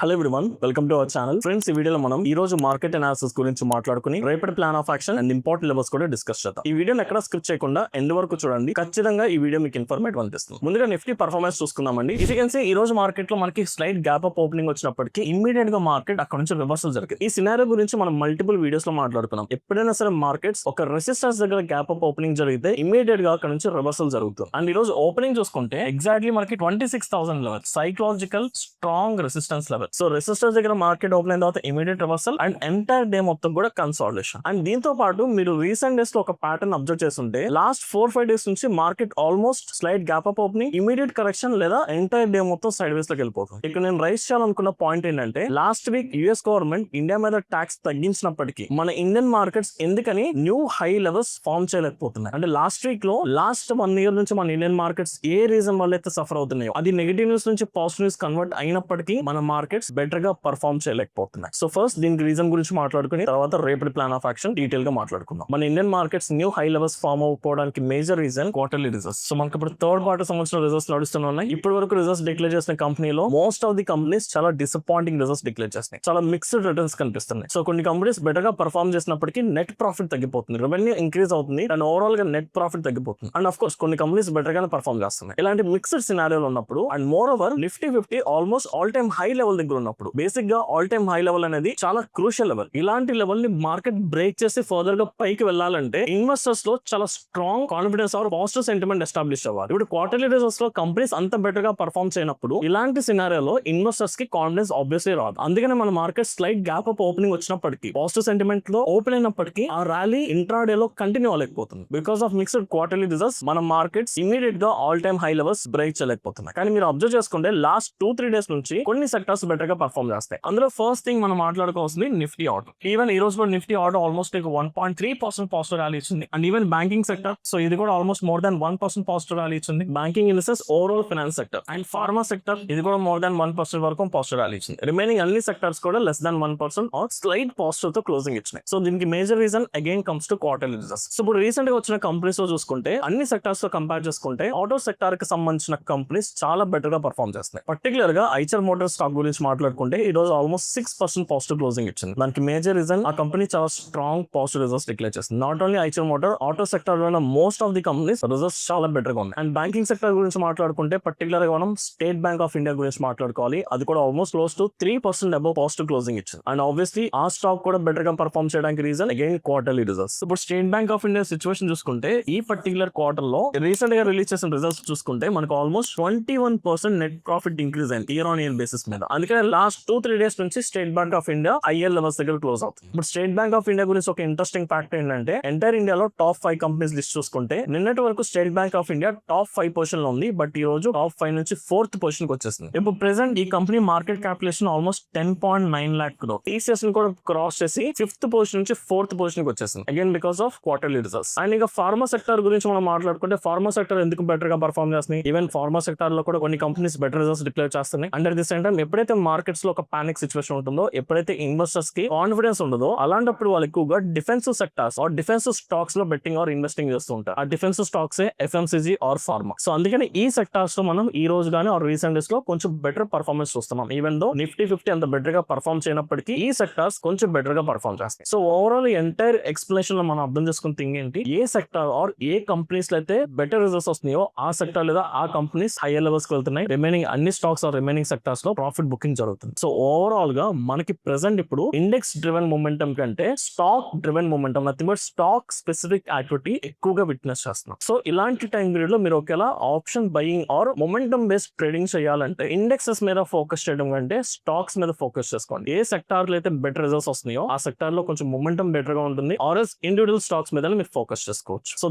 Hello everyone, welcome to our channel. Friends, ఈ వీడియోలో మనం ఈ రోజు మార్కెట్ అనాలిసిస్ గురించి మాట్లాడుకుని రేపటి plan of action and important levels కూడా డిస్కస్ చేద్దాం. ఈ వీడియోని ఎక్కడ స్కిప్ చేయకుండా ఎండ్ వరకు చూడండి. ఖచ్చితంగా ఈ వీడియో మీకు ఇన్ఫర్మేటివ్ అనిపిస్తుంది. ముందుగా నిఫ్టీ పర్ఫార్మెన్స్ చూసుకుందామండి. ఇఫ్ యూ కెన్ సీ ఈ రోజు మార్కెట్ లో మనకి స్లైట్ గ్యాప్ అప్ ఓపెనింగ్ వచ్చినప్పటికీ ఇమ్మీడియట్ గా మార్కెట్ అక్కడ నుంచి రివర్సల్ జరిగింది. ఈ సినారియో గురించి మనం మల్టిపుల్ వీడియోస్ లో మాట్లాడుకున్నాం. ఎప్పుడైనా సరే మార్కెట్స్ ఒక రెసిస్టెన్స్ దగ్గర గ్యాప్ అప్ ఓపెనింగ్ జరిగితే ఇమ్మీడియట్ గా అక్కడ నుంచి రివర్సల్ జరుగుతుంది. అండ్ ఈ రోజు ఓపెనింగ్ చూసుకుంటే ఎగ్జాక్ట్లీ మనకి 26,000 level psychological strong resistance level. So resistance దగ్గర మార్కెట్ ఓపెన్ అయిన తర్వాత immediate reversal and entire day మొత్తం కూడా కన్సాలిడేషన్. అండ్ దీంతో పాటు మీరు రీసెంట్ డేస్ లో ఒక ప్యాటర్న్ అబ్జర్వ్ చేస్తుంటే లాస్ట్ 4-5 డేస్ నుంచి market almost slight gap up opening, immediate correction లేదా ఎంటైర్ డే మొత్తం సైడ్ వేస్ లోకి వెళ్ళిపోతుంది. ఇక్కడ నేను రైస్ చేయాలనుకున్న పాయింట్ ఏంటంటే last week US government India మీద ట్యాక్స్ తగ్గించినప్పటికీ మన ఇండియన్ మార్కెట్స్ ఎందుకని న్యూ హై లెవెల్స్ ఫార్మ్ చేయలేకపోతున్నాయి అంటే లాస్ట్ వీక్ లో లాస్ట్ 1 year నుంచి మన ఇండియన్ మార్కెట్స్ ఏ రీజన్ వల్ల అయితే సఫర్ అవుతున్నాయో అది నెగిటివ్ న్యూస్ నుంచి పాజిటివ్ న్యూస్ కన్వర్ట్ అయినప్పటికీ మన మార్కెట్స్ బెటర్ గా పర్ఫార్మ్ చేయలేకపోతున్నాయి. సో ఫస్ట్ దీనికి రీజన్ గురించి మాట్లాడుకుని తర్వాత రేపటి ప్లాన్ ఆఫ్ యాక్షన్ డీటెయిల్ గా మాట్లాడుకుందాం. మన Indian markets new high levels form అవ్వడానికి major reason quarterly results. So మనకి ఇప్పుడు థర్డ్ క్వార్టర్ సంబంధించిన రిజల్ట్స్ నడుస్తున్నాయి. ఇప్పటి వరకు రిజల్ట్స్ డిక్లేర్ చేసిన కంపెనీలో మోస్ట్ ఆఫ్ ది కంపెనీస్ చాలా డిసప్పాయింటింగ్ రిజల్ట్స్ డిక్లేర్ చేస్తున్నాయి. చాలా మిక్స్డ్ రిటర్న్స్ కనిపిస్తున్నాయి. సో కొన్ని కంపెనీస్ బెటర్ గా పర్ఫార్మ్ చేసినప్పటికీ నెట్ ప్రాఫిట్ తగ్గిపోతుంది, రెవెన్యూ ఇంక్రీజ్ అవుతుంది అండ్ ఓవరాల్ గా నెట్ ప్రాఫిట్ తగ్గిపోతుంది. అండ్ ఆఫ్ కోర్స్ కొన్ని కంపెనీస్ బెటర్ గానే పర్ఫార్మ్ చేస్తున్నాయి. ఇలాంటి మిక్స్డ్ సినారియోలు ఉన్నప్పుడు and more over Nifty 50 almost all time high level దగ్గర ఉన్నప్పుడు బేసిక్ గా ఆల్ టైమ్ హై లెవెల్ అనేది చాలా క్రూషియల్ లెవెల్. ఇలాంటి లెవెల్ ని మార్కెట్ బ్రేక్ చేసి ఫర్దర్ గా పైకి వెళ్ళాలంటే ఇన్వెస్టర్స్ లో చాలా strong confidence or positive sentiment establish అవ్వాలి. ఇప్పుడు క్వార్టర్లీ రిజల్ట్స్ లో కంపెనీస్ అంత బెటర్ గా పర్ఫార్మ్ చేయనప్పుడు ఇలాంటి సినారియోలో ఇన్వెస్టర్స్ కి కాన్ఫిడెన్స్ ఆబ్వియస్లీ రాదు. అందుకనే మన market slight gap up opening వచ్చినప్పటికీ పాజిటివ్ సెంటిమెంట్ లో ఓపెన్ అయినప్పటికీ ఆ ర్యాలీ ఇంట్రాడే లో కంటిన్యూ అవ్వలేకపోతుంది. Because of mixed quarterly results మన మార్కెట్స్ ఇమీడియట్ గా all time high levels break చేయలేకపోతున్నాయి. కానీ మీరు అబ్జర్వ్ చేసుకుంటే లాస్ట్ 2-3 డేస్ నుంచి కొన్ని సెక్టర్స్ బెటర్ గా పర్ఫార్మ్ చేస్తాయి. అందులో ఫస్ట్ థింగ్ మనం మాట్లాడుకోవాల్సింది నిఫ్టీ ఆటో. ఈవెన్ ఈ రోజు కూడా Nifty auto almost 1.3% positive rally ఇచ్చింది. And even banking sector, so ఇది కూడా almost more than 1% positive rally ఇచ్చింది. Banking in the sense overall finance sector and pharma sector ఇది కూడా మోర్ దాన్ 1% వరకు పాజిటివ్ ర్యాలీ ఇచ్చింది. రిమైనింగ్ అన్ని సెక్టర్స్ కూడా less than 1% or slight positive తో క్లోజింగ్ ఇచ్చినాయి. సో దీనికి major reason again comes to quarterly results. So ఇప్పుడు రీసెంట్ గా వచ్చిన కంపెనీస్ లో చూసుకుంటే అన్ని సెక్టర్స్ తో కంపేర్ చేసుకుంటే ఆటో సెక్టర్ కి సంబంధించిన కంపెనీస్ చాలా బెటర్ గా పర్ఫార్మ్ చేస్తున్నాయి. పర్టికులర్ గా ఐచర్ మోటార్ స్టాక్ గురించి మాట్లాడుకుంటే ఈ రోజు ఆల్మోస్ట్ 6% పాజిటివ్ క్లోజింగ్ ఇచ్చింది. దానికి మేజర్ రీజన్ ఆ కంపెనీ చాలా స్ట్రాంగ్ పాజిటివ్ రిజల్ట్స్ డిక్లేర్ చేస్తుంది. Not only Eicher Motor, auto sector లో most of the companies results చాలా బెటర్ గా ఉన్నాయి. అండ్ బ్యాంకింగ్ సెక్టర్ గురించి మాట్లాడుకుంటే పర్టికులర్ గా మనం స్టేట్ బ్యాంక్ ఆఫ్ ఇండియా గురించి మాట్లాడుకోవాలి. అది కూడా almost close to 3% above positive closing ఇచ్చింది. అండ్ ఆబ్వియస్లీ ఆ స్టాక్ కూడా బెటర్ గా పర్ఫార్మ్ చేయడానికి రీజన్ అగైన్ క్వార్టర్లీ రిజల్ట్స్. ఇప్పుడు state bank of India situation చూసుకుంటే ఈ పర్టికులర్ క్వార్టర్ లో రీసెంట్ గా రిలీజ్ చేసిన రిజల్ట్స్ చూసుకుంటే మనకు ఆల్మోస్ట్ 21% నెట్ ప్రాఫిట్ ఇంక్రీజ్ అయింది ఇయర్ ఆన్ ఇయర్ బేసిస్ మీద. అందుకని లాస్ట్ 2-3 డేస్ నుంచి state bank of India IL levels దగ్గర క్లోజ్ అవుతుంది. ఇప్పుడు స్టేట్ బ్యాంక్ ఆఫ్ ఇండియా గురించి ఒక ఇంట్రెస్టింగ్ ఫ్యాక్ట్ ఏంటంటే ఎంటైర్ ఇండియాలో టాప్ 5 కంపెనీస్ లిస్ట్ చూసుకుంటే నిన్నటి వరకు state bank of India top 5 position లో ఉంది. బట్ ఈ రోజు టాప్ 5 నుంచి 4th పొజిషన్ కి వచ్చేసింది. ఇప్పుడు ప్రెసెంట్ ఈ company market capitalisation almost 10.9 lakh crore. TCS ని కూడా క్రాస్ చేసి 5th పొజిషన్ నుంచి 4th పొజిషన్ కి వచ్చేసింది. Again because of quarterly results. And ఇక ఫార్మా సెక్టర్ గురించి మనం మాట్లాడుకుంటే ఫార్మా సెక్టర్ ఎందుకు బెటర్ గా పర్ఫార్మ్ చేస్తుంది. ఈవెన్ ఫార్మా సెక్టర్ లో కూడా కొన్ని కంపెనీస్ బెటర్ రిజల్ట్స్ డిక్లేర్ చేస్తున్నాయి. అండర్ ది సేమ్ టైం ఎప్పుడైతే మార్కెట్స్ లో ఒక పానిక్ సిచువేషన్ ఉంటుందో, ఎప్పుడైతే ఇన్వెస్టర్స్ కి కాన్ఫిడెన్స్ ఉండదో అలాంటప్పుడు వాళ్ళు ఎక్కువగా defensive sectors or defensive stocks లో బెట్టింగ్ ఆర్ ఇన్వెస్టింగ్ చేస్తూ ఉంటారు. ఆ defensive stocks FMCG or pharma. So అందుకని ఈ సెక్టార్స్ లో మనం ఈ రోజు గానీ ఆర్ రీసెంట్ డేస్ లో కొంచెం బెటర్ పర్ఫార్మెన్స్ చూస్తున్నాం. ఈవెన్ దో నిఫ్టీ 50 అంత బెటర్ గా పర్ఫార్మ్ చేయనప్పటికీ ఈ సెక్టార్స్ కొంచెం బెటర్ గా పర్ఫార్మ్ చేస్తాయి. సో ఓవరాల్ ఎంటైర్ ఎక్స్ప్లెనేషన్ లో మనం అర్థం చేసుకున్న థింగ్ ఏంటి, ఏ సెక్టార్ ఆర్ ఏ కంపెనీస్ లో అయితే బెటర్ రిజల్ట్స్ వస్తున్నాయో ఆ సెక్టార్ లేదా ఆ కంపెనీస్ హైయర్ లెవెల్స్ కి వెళ్తున్నాయి. రిమైనింగ్ అన్ని స్టాక్స్ ఆర్ రిమైనింగ్ సెక్టార్స్ లో ప్రాఫిట్ బుకింగ్ జరుగుతుంది. సో ఓవరాల్ గా మనకి ప్రెసెంట్ ఇప్పుడు ఇండెక్స్ డ్రివెన్ మొమెంటం కంటే stock driven momentum, nothing but stock specific activity ఎక్కువగా విట్నెస్ చేస్తున్నాం. సో ఇలాంటి టైం పీరియడ్ లో మీరు ఒకవేళ option buying are momentum based trading చేయాలంటే ఇండెక్సెస్ మీద ఫోకస్ చేయడం కంటే స్టాక్స్ మీద ఫోకస్ చేసుకోండి. ఏ సెక్టార్ లో అయితే బెటర్ రిజల్ట్స్ వస్తున్నాయో ఆ సెక్టార్ లో కొంచెం మొమెంటం బెటర్ గా ఉంటుంది. ఆర్ ఎల్స్ ఇండివిజువల్ స్టాక్స్ మీద మీరు ఫోకస్ చేసుకోవచ్చు. So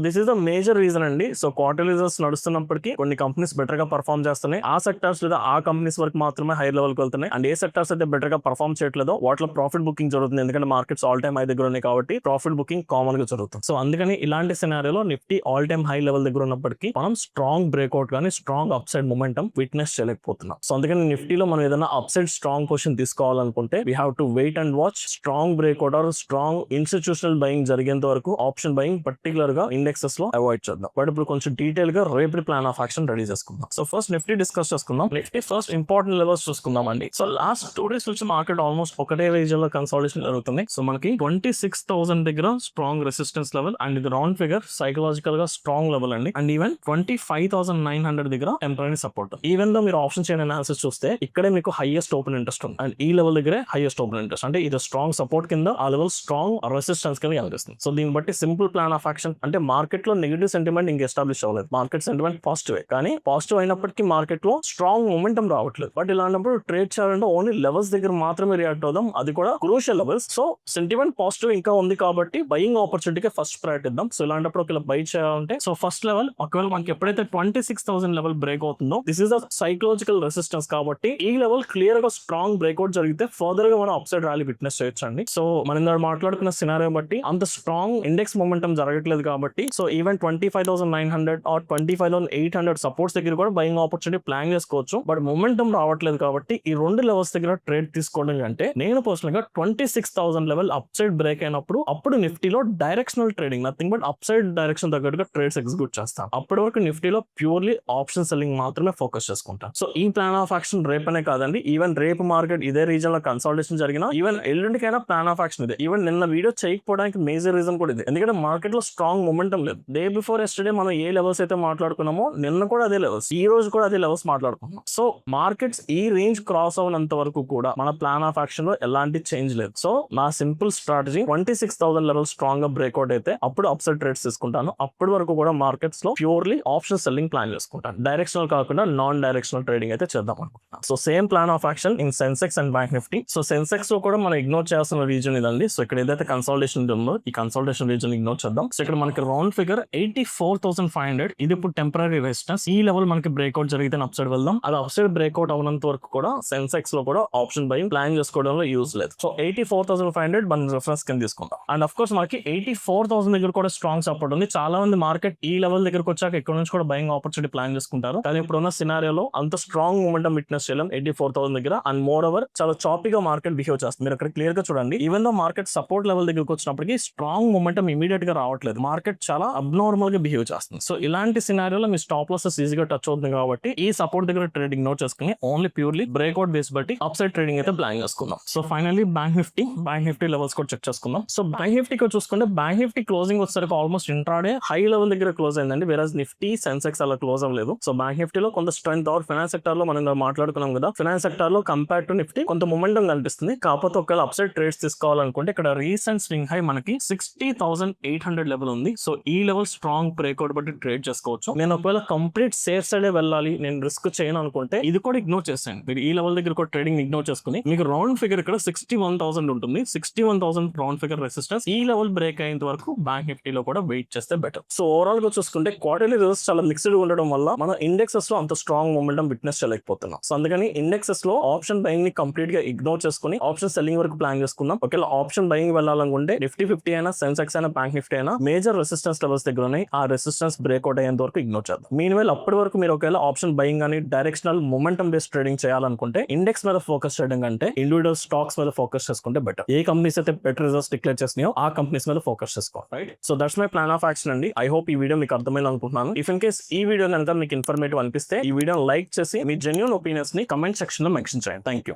this is the major reason అండి. సో క్వార్టర్ రిజల్ట్స్ నడుస్తున్నప్పటికీ కొన్ని కంపెనీస్ బెటర్ గా పర్ఫార్మ్ చేస్తున్నాయి. ఆ సెక్టార్స్ లేదా ఆ కంపెనీస్ వరకు మాత్రమే హై లెవెల్ కి వెళ్తున్నాయి. అండ్ ఏ సెక్టార్స్ అయితే బెటర్ గా పర్ఫార్మ్ చేయట్లేదో వాటిలో ప్రాఫిట్ బుకింగ్ జరుగుతుంది. ఎందుకంటే మార్కెట్స్ ఆల్ టైమ్ హై దగ్గర ఉన్నాయి కాబట్టి ప్రాఫిట్ బుకింగ్ కామన్ గా జరుగుతుంది. సో అందుకని ఇలాంటి సినారియోలో Nifty all time high level దగ్గర ఉన్నప్పటికీ మనం స్ట్రాంగ్ బ్రేక్అవుట్ కానీ strong upside momentum witness చేయలేకపోతున్నాం. సో అందుకని నిఫ్టీలో మనం ఏదైనా అప్ సైడ్ స్ట్రాంగ్ పొజిషన్ తీసుకోవాలనుకుంటే we have to wait and watch strong breakout or strong institutional buying జరిగేంత వరకు ఆప్షన్ బయింగ్ పర్టికులర్ గా ఇండెక్సెస్ లో అవాయిడ్ చేద్దాం. బట్ ఇప్పుడు కొంచెం డీటెయిల్ గా రేపటి ప్లాన్ ఆఫ్ యాక్షన్ రెడీ చేసుకుందాం. సో ఫస్ట్ నిఫ్టీ డిస్కస్ చేసుకుందాం. నిఫ్టీ ఫస్ట్ ఇంపార్టెంట్ లెవెల్స్ చూసుకుందాం. చూద్దామండి. సో లాస్ట్ 2 days నుంచి మార్కెట్ ఆల్మోస్ట్ ఒకటే రీజన్ లో కన్సాలిడేషన్ జరుగుతుంది. సో మనకి 26,000 దగ్గర స్ట్రాంగ్ రెసిస్టెన్స్ లెవెల్ అండ్ ఇది రౌండ్ ఫిగర్ సైకలాజికల్ గా స్ట్రాంగ్ లెవెల్ అండి. అండ్ ఈవెన్ 25,900 దగ్గర టెంపరీ సపోర్ట్. ఈవెన్ దో మీరు ఆప్షన్ చైన్ అనాలిసిస్ చూస్తే ఇక్కడే మీకు హైయెస్ట్ ఓపెన్ ఇంట్రెస్ట్ ఉంది అండ్ ఈ లెవెల్ దగ్గరే హైయెస్ట్ ఓపెన్ ఇంట్రెస్ట్. అంటే ఇది స్ట్రాంగ్ సపోర్ట్ కింద, ఆ లెవెల్ స్ట్రాంగ్ రెసిస్టెన్స్ కింద కనిపిస్తుంది. సో దీన్ని బట్టి సింపుల్ ప్లాన్ ఆఫ్ యాక్షన్ అంటే మార్కెట్ లో నెగిటివ్ సెంటిమెంట్ ఇంకా ఎస్టాబ్లిష్ అవ్వలేదు. మార్కెట్ సెంటిమెంట్ పాజిటివ్ కానీ పాజిటివ్ అయినప్పటికీ మార్కెట్ లో స్ట్రాంగ్ మొమెంటం రావట్లేదు. బట్ ఇలాంటప్పుడు ట్రేడ్ చేయాలంటే ఓన్లీ లెవెల్స్ దగ్గర మాత్రమే రియాక్ట్ అవుదాం, అది కూడా crucial levels. So sentiment positive ఇంకా ఉంది కాబట్టి బయింగ్ ఆపర్చునిటీకి ఫస్ట్ ప్రయారిటీ ఇద్దాం. సో ఇలాంటప్పుడు ఒకవేళ బై చేయాలంటే సో ఫస్ట్ లెవెల్ ఒకవేళ మనకి ఎప్పుడైతే 26,000 లెవెల్ బ్రేక్ అవుతుందో this is the psychological resistance కాబట్టి ఈ లెవెల్ క్లియర్ గా స్ట్రాంగ్ బ్రేక్అవుట్ జరిగితే ఫర్దర్ గా మనం అప్సైడ్ ర్యాలీ విట్నెస్ చేయొచ్చండి. సో మనం ఇందాక మాట్లాడుకున్న సినారియో బట్టి అంత స్ట్రాంగ్ ఇండెక్స్ మొమెంటం జరగట్లేదు కాబట్టి సో ఈవెన్ 25,900 ఆర్ 25,800 సపోర్ట్స్ దగ్గర కూడా బయింగ్ ఆపర్చునిటీ ప్లాన్ చేసుకోవచ్చు. బట్ మొమెంటం రావట్లేదు కాబట్టి ఈ రెండు లెవెల్స్ దగ్గర ట్రేడ్ తీసుకోవడం కంటే నేను పర్సనల్ గా 26,000 లెవెల్ అప్ సైడ్ బ్రేక్ అయినప్పుడు అప్పుడు నిఫ్టీలో directional trading nothing but up side direction తగ్గట్టుగా ట్రేడ్స్ ఎగ్జిక్యూట్ చేస్తాను. అప్పటి వరకు నిఫ్టీలో ప్యూర్లీ ఆప్షన్ సెల్లింగ్ మాత్రమే ఫోకస్ చేసుకుంటాను. సో ఈ ప్లాన్ ఆఫ్ యాక్షన్ రేపనే కాదండి, ఈవెన్ రేపు మార్కెట్ ఇదే రీజన్ లో కన్సాలిడేషన్ జరిగిన ఈవెన్ ఎల్లుండికైనా ప్లాన్ ఆఫ్ యాక్షన్ ಇದೆ. ఈవెన్ నిన్న వీడియో చేయకపోవడానికి మేజర్ రీజన్ కూడా ఇది, ఎందుకంటే మార్కెట్ లో స్ట్రాంగ్ మొమెంటం లేదు. డే బిఫోర్ ఎస్టర్డే మనం ఏ లెవెల్స్ అయితే మాట్లాడుకున్నామో నిన్న కూడా అదే లెవెల్స్, ఈ రోజు కూడా అదే లెవెల్స్ మాట్లాడుకున్నాం. సో మార్కెట్స్ ఈ రేంజ్ క్రాస్ అవనంత వరకు కూడా మన ప్లాన్ ఆఫ్ యాక్షన్ లో ఎలాంటి చేంజ్ లేదు. సో నా సింపుల్ స్ట్రాటజీ 26,000 లెవెల్ స్ట్రాంగ్ గా బ్రేక్అవుట్ అయితే అప్పుడు అప్సైడ్ ట్రేడ్స్ తీసుకుంటాను. అప్పటి వరకు కూడా మార్కెట్స్ లో ప్యూర్లీ ఆప్షన్ సెల్లింగ్ ప్లాన్ చేసుకుంటాను. డైరెక్షనల్ కాకుండా నాన్ డైరెక్షనల్ ట్రేడింగ్ అయితే చేద్దాం అనుకుంటున్నాను. So same plan of action in Sensex and bank Nifty. So Sensex లో కూడా మనం ఇగ్నోర్ చేయాల్సిన రీజన్ ఇదండి. సో ఇక్కడ ఏదైతే కన్సాలిడేషన్ ఉందో ఈ కన్సాలిడేషన్ రీజన్ ఇగ్నోర్ చేద్దాం. సో ఇక్కడ మనకి రౌండ్ ఫిగర్ 84,500 ఇది ఇప్పుడు టెంపరీ రెసిస్టెన్స్. ఈ లెవెల్ మనకి బ్రేక్అవుట్ జరిగితే అప్సైడ్ వెళ్దాం. అది అప్సైడ్ బ్రేక్అవుట్ అవనంత వరకు కూడా సెన్సెక్స్ లో కూడా ఆప్షన్ బయింగ్ ప్లాన్ చేసుకోవడంలో యూజ్ లేదు. సో 84,500 మనం రిఫరెన్స్ కింద తీసుకుంటాం. అండ్ అఫ్ కోర్స్ మనకి 84,000 దగ్గర కూడా స్ట్రాంగ్ సపోర్ట్ ఉంది. చాలా మంది మార్కెట్ ఈ లెవెల్ దగ్గరకు వచ్చాక ఇక్కడ నుంచి కూడా బయింగ్ ఆపర్చునిటీ ప్లాన్ చేసుకుంటారు. కానీ ఇప్పుడున్న సినారియోలో అంత స్ట్రాంగ్ మూమెంటం విట్నెస్ చేయలేం 84,000 దగ్గర. అండ్ మోర్ ఓవర్ చాలా చాపీగా మార్కెట్ బిహేవ్ చేస్తుంది. మీరు అక్కడ క్లియర్ గా చూడండి, even though market support level దగ్గరకు వచ్చినప్పటికీ స్ట్రాంగ్ మూమెంటం ఇమీడియట్ గా రావట్లేదు. మార్కెట్ చాలా అబ్నార్మల్ గా బిహేవ్ చేస్తుంది. సో ఇలాంటి సినారియోలో మీ స్టాప్ లాసెస్ ఈజీగా టచ్ అవుతుంది కాబట్టి ఈ సపోర్ట్ దగ్గర ట్రేడింగ్ నోట్ చేసుకుని ఓన్లీ ప్యూర్లీ బ్రేక్అవుట్ బేస్ బట్టి అప్ సైడ్ ట్రేడింగ్ అయితే ప్లాన్ చేసుకుందాం. So finally bank Nifty levels కూడా చెక్ చేసుకుందాం. సో బ్యాంక్ నిఫ్టీ చూసుకుంటే బ్యాంక్ నిఫ్టీ క్లోజింగ్ వచ్చేసరికి ఆల్మోస్ట్ ఇంట్రాడే హై లెవెల్ దగ్గర క్లోజ్ అయిందండి. వేరే నిఫ్టీ సెన్సెక్స్ అలా క్లోజ్ అవ్వలేదు. సో బ్యాంక్ నిఫ్టీలో కొంత స్ట్రెంత్ ఆర్ ఫైనాన్స్ సెక్టర్ లో మనం మాట్లాడుకున్నాం కదా, ఫైనాన్స్ సెక్టర్ లో కంపేర్ టు నిఫ్టీ కొంత మొమెంటం కనిపిస్తుంది. కాకపోతే ఒకవేళ అప్ సైడ్ ట్రేడ్స్ తీసుకోవాలనుకుంటే ఇక్కడ రీసెంట్ స్వింగ్ హై మనకి 60,800 లెవెల్ ఉంది. సో ఈ లెవెల్ స్ట్రాంగ్ బ్రేక్అవుట్ బట్టి ట్రేడ్ చేసుకోవచ్చు. నేను ఒకవేళ కంప్లీట్ సేఫ్ సైడ్ వెళ్ళాలి, నేను రిస్క్ చేయను అనుకుంటే ఇది కూడా ఇగ్నోర్ చేసాను. మీరు ఈ లెవెల్ దగ్గర కూడా ట్రేడింగ్ ఇగ్నోర్ చేసుకుని మీకు రౌండ్ ఫిగర్ ఇక్కడ 61,000 ఉంటుంది. 61,000 రౌండ్ ఫిగర్ రెసిస్టెన్స్. ఈ లెవెల్ బ్రేక్ అయ్యేంత వరకు బ్యాంక్ నిఫ్టీలో కూడా వెయిట్ చేస్తే బెటర్. సో ఓవరాల్ గా చూసుకుంటే క్వార్టర్లీ రిజల్ట్స్ చాలా మిక్స్డ్ ఉండడం వల్ల మన ఇండెక్సెస్ లో అంత స్ట్రాంగ్ మొమెంటం విట్నెస్ చేయలేకపోతున్నాం. సో అందుకని ఇండెక్సెస్ లో ఆప్షన్ బయింగ్ ని కంప్లీట్ గా ఇగ్నోర్ చేసుకుని ఆప్షన్ సెల్లింగ్ వరకు ప్లాన్ చేసుకుందాం. ఒకవేళ ఆప్షన్ బయింగ్ వెళ్ళాలనుకుంటే నిఫ్టీ 50 అయినా సెన్సెక్స్ అయినా బ్యాంక్ నిఫ్టీ అయినా మేజర్ రెసిస్టెన్స్ లెవెల్స్ దగ్గర ఉన్నాయి. ఆ రెసిస్టెన్స్ బ్రేక్అవుట్ అయ్యేంత వరకు ఇగ్నోర్ చేద్దాం. మీన్ అప్పటి వరకు మీరు ఒకవేళ ఆప్షన్ బయింగ్ అని డైరెక్షనల్ మొమెంటం బేస్డ్ ట్రేడింగ్ చేయాలనుకుంటే ఇండెక్స్ మీద ఫోకస్ చేయడం కంటే ఇండివిజువల్ స్టాక్స్ మీద ఫోకస్ చేసుకుంటే బెటర్. ఏ కంపెనీస్ అయితే బెటర్ రిజల్ట్స్ డిక్లేర్ చేసినాయో ఆ కంపెనీస్ మీద ఫోకస్ చేసుకోవాలి. Right. So that's my plan of action అండి. ఐ హోప్ ఈ వీడియో మీకు అర్థమైంది అనుకుంటున్నాను. ఇఫ్ ఇన్ కేస్ ఈ వీడియో కనుక మీకు ఇన్ఫర్మేటివ్ అనిపిస్తే ఈ వీడియో లైక్ చేసి మీ జెన్యూన్ ఒపీనియన్స్ ని కమెంట్ సెక్షన్ లో మెన్షన్ చేయండి. Thank you.